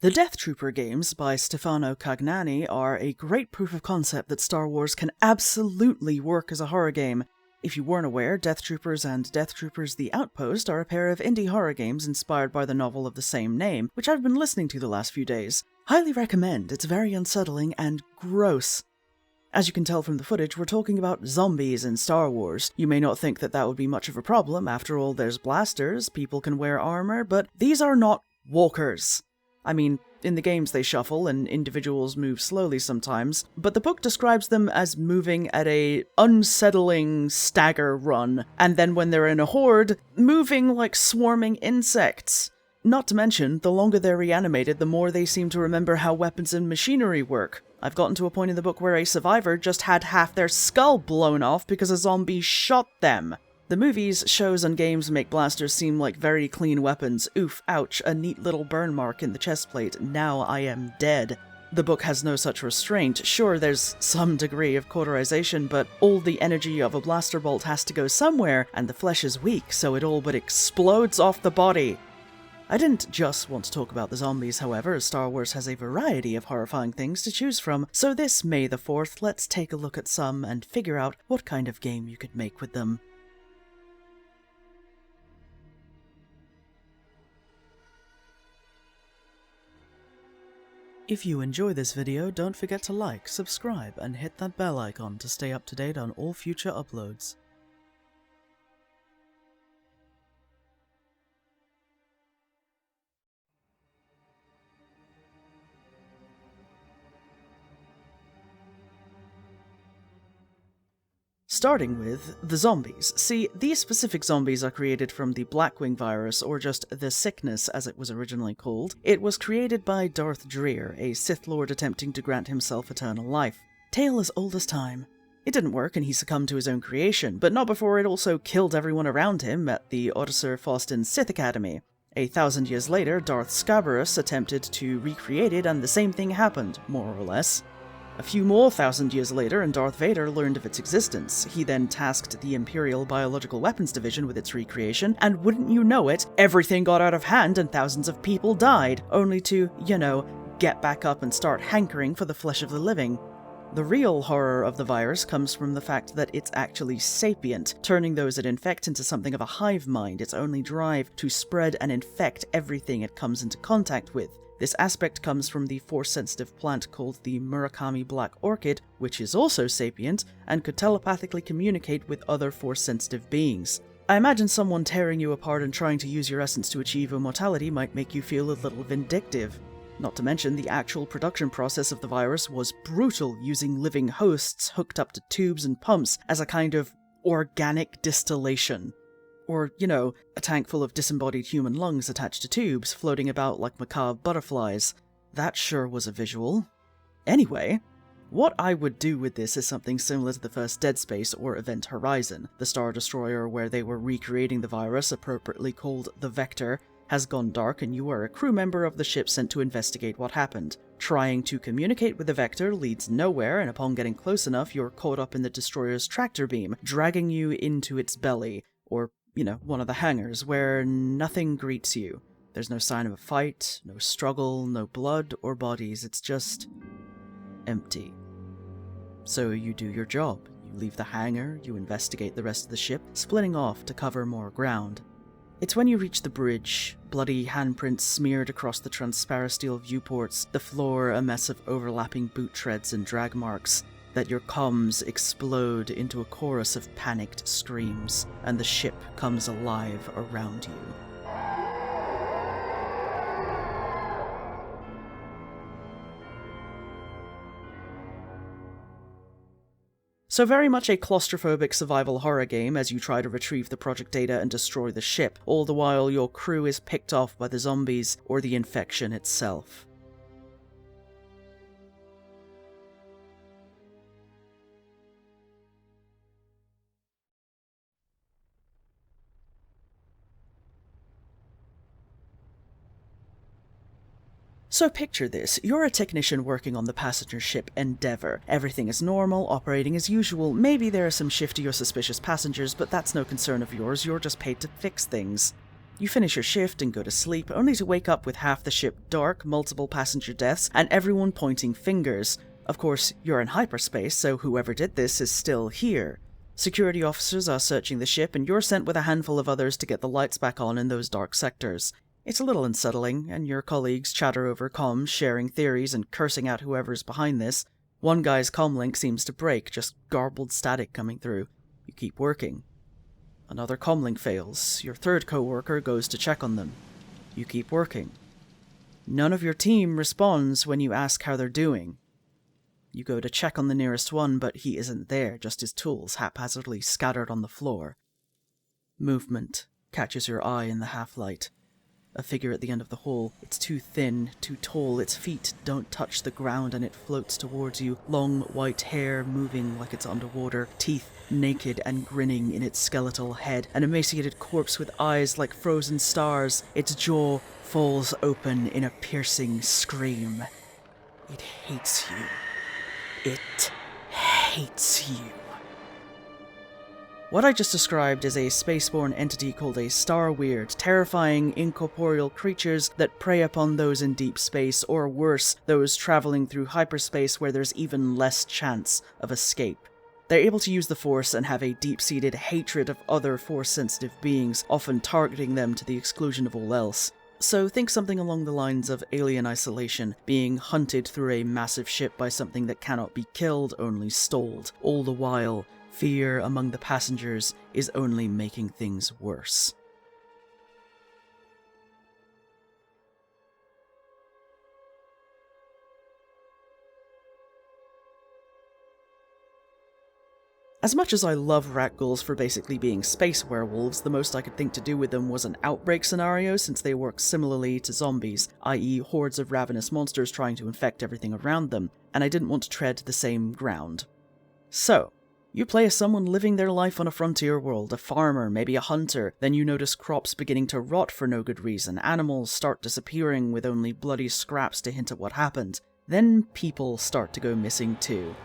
The Death Trooper games by Stefano Cagnani are a great proof of concept that Star Wars can absolutely work as a horror game. If you weren't aware, Death Troopers and Death Troopers The Outpost are a pair of indie horror games inspired by the novel of the same name, which I've been listening to the last few days. Highly recommend, it's very unsettling and gross. As you can tell from the footage, we're talking about zombies in Star Wars. You may not think that that would be much of a problem, after all there's blasters, people can wear armor, but these are not walkers. I mean, in the games they shuffle and individuals move slowly sometimes, but the book describes them as moving at a unsettling stagger run, and then when they're in a horde, moving like swarming insects. Not to mention, the longer they're reanimated, the more they seem to remember how weapons and machinery work. I've gotten to a point in the book where a survivor just had half their skull blown off because a zombie shot them. The movies, shows, and games make blasters seem like very clean weapons. Oof, ouch, a neat little burn mark in the chest plate, now I am dead. The book has no such restraint. Sure, there's some degree of cauterization, but all the energy of a blaster bolt has to go somewhere, and the flesh is weak, so it all but explodes off the body. I didn't just want to talk about the zombies, however, as Star Wars has a variety of horrifying things to choose from, so this May the 4th, let's take a look at some and figure out what kind of game you could make with them. If you enjoy this video, don't forget to like, subscribe, and hit that bell icon to stay up to date on all future uploads. Starting with the zombies. See, these specific zombies are created from the Blackwing Virus, or just the sickness as it was originally called. It was created by Darth Drengir, a Sith Lord attempting to grant himself eternal life. Tale as old as time. It didn't work and he succumbed to his own creation, but not before it also killed everyone around him at the Otisar Faustin Sith Academy. 1,000 years later, Darth Scabarus attempted to recreate it and the same thing happened, more or less. A few more 1,000 years later, and Darth Vader learned of its existence. He then tasked the Imperial Biological Weapons Division with its recreation, and wouldn't you know it, everything got out of hand and thousands of people died, only to, get back up and start hankering for the flesh of the living. The real horror of the virus comes from the fact that it's actually sapient, turning those it infects into something of a hive mind, its only drive to spread and infect everything it comes into contact with. This aspect comes from the force-sensitive plant called the Murakami Black Orchid, which is also sapient, and could telepathically communicate with other force-sensitive beings. I imagine someone tearing you apart and trying to use your essence to achieve immortality might make you feel a little vindictive. Not to mention, the actual production process of the virus was brutal, using living hosts hooked up to tubes and pumps as a kind of organic distillation. Or, a tank full of disembodied human lungs attached to tubes, floating about like macabre butterflies. That sure was a visual. Anyway, what I would do with this is something similar to the first Dead Space or Event Horizon. The Star Destroyer, where they were recreating the virus, appropriately called the Vector, has gone dark and you are a crew member of the ship sent to investigate what happened. Trying to communicate with the Vector leads nowhere, and upon getting close enough, you're caught up in the destroyer's tractor beam, dragging you into its belly, or one of the hangars, where nothing greets you. There's no sign of a fight, no struggle, no blood or bodies, it's just empty. So you do your job. You leave the hangar, you investigate the rest of the ship, splitting off to cover more ground. It's when you reach the bridge, bloody handprints smeared across the transparasteel viewports, the floor a mess of overlapping boot treads and drag marks, that your comms explode into a chorus of panicked screams, and the ship comes alive around you. So very much a claustrophobic survival horror game as you try to retrieve the project data and destroy the ship, all the while your crew is picked off by the zombies or the infection itself. So picture this, you're a technician working on the passenger ship Endeavour. Everything is normal, operating as usual, maybe there are some shifty or suspicious passengers, but that's no concern of yours, you're just paid to fix things. You finish your shift and go to sleep, only to wake up with half the ship dark, multiple passenger deaths, and everyone pointing fingers. Of course, you're in hyperspace, so whoever did this is still here. Security officers are searching the ship, and you're sent with a handful of others to get the lights back on in those dark sectors. It's a little unsettling, and your colleagues chatter over comms, sharing theories and cursing out whoever's behind this. One guy's comlink seems to break, just garbled static coming through. You keep working. Another comlink fails. Your third coworker goes to check on them. You keep working. None of your team responds when you ask how they're doing. You go to check on the nearest one, but he isn't there, just his tools haphazardly scattered on the floor. Movement catches your eye in the half-light. A figure at the end of the hall. It's too thin, too tall, its feet don't touch the ground and it floats towards you, long white hair moving like it's underwater, teeth naked and grinning in its skeletal head, an emaciated corpse with eyes like frozen stars. Its jaw falls open in a piercing scream. It hates you. It hates you. What I just described is a spaceborne entity called a Starweird, terrifying incorporeal creatures that prey upon those in deep space, or worse, those traveling through hyperspace where there's even less chance of escape. They're able to use the Force and have a deep-seated hatred of other Force-sensitive beings, often targeting them to the exclusion of all else. So think something along the lines of Alien Isolation, being hunted through a massive ship by something that cannot be killed, only stalled. All the while, fear among the passengers is only making things worse. As much as I love rakghouls for basically being space werewolves, the most I could think to do with them was an outbreak scenario, since they work similarly to zombies, i.e. hordes of ravenous monsters trying to infect everything around them, and I didn't want to tread the same ground. So, you play as someone living their life on a frontier world, a farmer, maybe a hunter, then you notice crops beginning to rot for no good reason, animals start disappearing with only bloody scraps to hint at what happened, then people start to go missing too.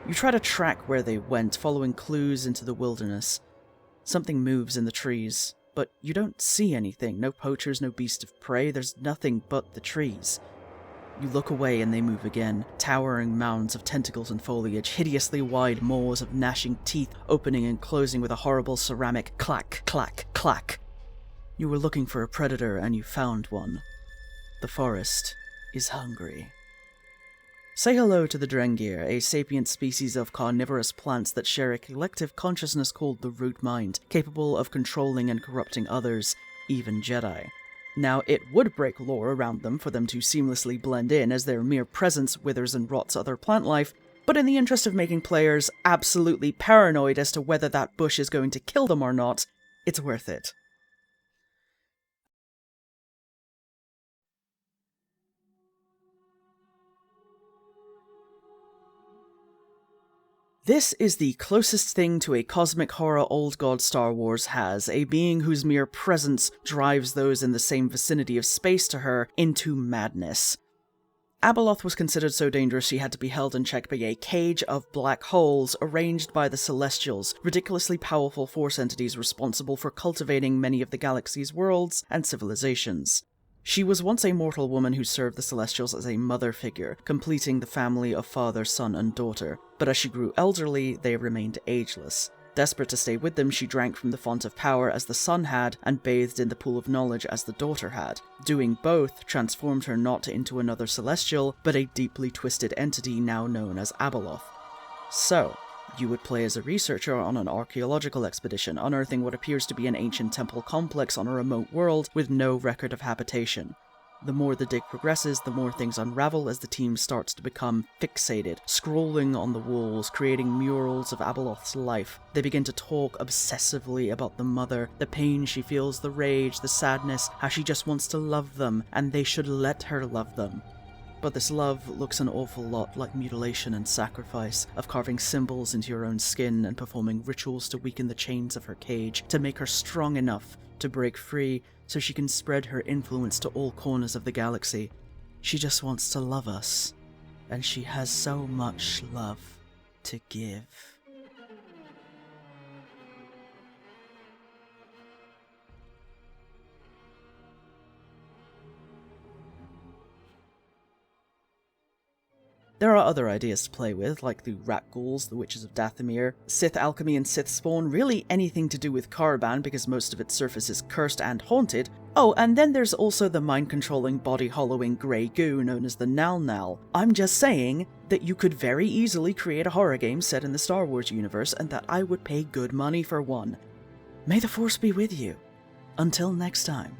You try to track where they went, following clues into the wilderness. Something moves in the trees, but you don't see anything, no poachers, no beast of prey, there's nothing but the trees. You look away and they move again, towering mounds of tentacles and foliage, hideously wide maws of gnashing teeth opening and closing with a horrible ceramic clack, clack, clack. You were looking for a predator and you found one. The forest is hungry. Say hello to the Drengir, a sapient species of carnivorous plants that share a collective consciousness called the root mind, capable of controlling and corrupting others, even Jedi. Now, it would break lore around them for them to seamlessly blend in, as their mere presence withers and rots other plant life, but in the interest of making players absolutely paranoid as to whether that bush is going to kill them or not, it's worth it. This is the closest thing to a cosmic horror old god Star Wars has, a being whose mere presence drives those in the same vicinity of space to her into madness. Abeloth was considered so dangerous she had to be held in check by a cage of black holes arranged by the Celestials, ridiculously powerful force entities responsible for cultivating many of the galaxy's worlds and civilizations. She was once a mortal woman who served the Celestials as a mother figure, completing the family of father, son, and daughter. But as she grew elderly, they remained ageless. Desperate to stay with them, she drank from the font of power as the son had, and bathed in the pool of knowledge as the daughter had. Doing both transformed her not into another Celestial, but a deeply twisted entity now known as Abeloth. So, you would play as a researcher on an archaeological expedition, unearthing what appears to be an ancient temple complex on a remote world with no record of habitation. The more the dig progresses, the more things unravel as the team starts to become fixated, scrolling on the walls, creating murals of Abeloth's life. They begin to talk obsessively about the mother, the pain she feels, the rage, the sadness, how she just wants to love them, and they should let her love them. But this love looks an awful lot like mutilation and sacrifice, of carving symbols into your own skin and performing rituals to weaken the chains of her cage, to make her strong enough to break free so she can spread her influence to all corners of the galaxy. She just wants to love us, and she has so much love to give. There are other ideas to play with, like the rakghouls, the Witches of Dathomir, Sith alchemy and Sith spawn, really anything to do with Caravan because most of its surface is cursed and haunted. Oh, and then there's also the mind-controlling, body-hollowing grey goo known as the Nal. I'm just saying that you could very easily create a horror game set in the Star Wars universe and that I would pay good money for one. May the Force be with you. Until next time.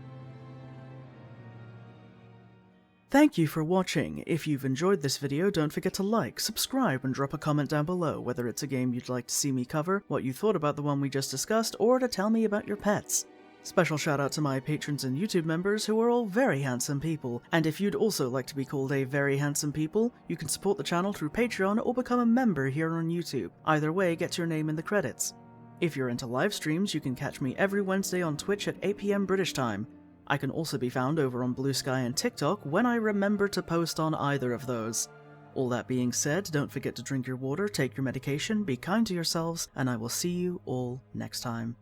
Thank you for watching. If you've enjoyed this video, don't forget to like, subscribe, and drop a comment down below, whether it's a game you'd like to see me cover, what you thought about the one we just discussed, or to tell me about your pets. Special shout out to my patrons and YouTube members who are all very handsome people, and if you'd also like to be called a very handsome people, you can support the channel through Patreon or become a member here on YouTube. Either way gets your name in the credits. If you're into live streams, you can catch me every Wednesday on Twitch at 8 PM British time. I can also be found over on Blue Sky and TikTok when I remember to post on either of those. All that being said, don't forget to drink your water, take your medication, be kind to yourselves, and I will see you all next time.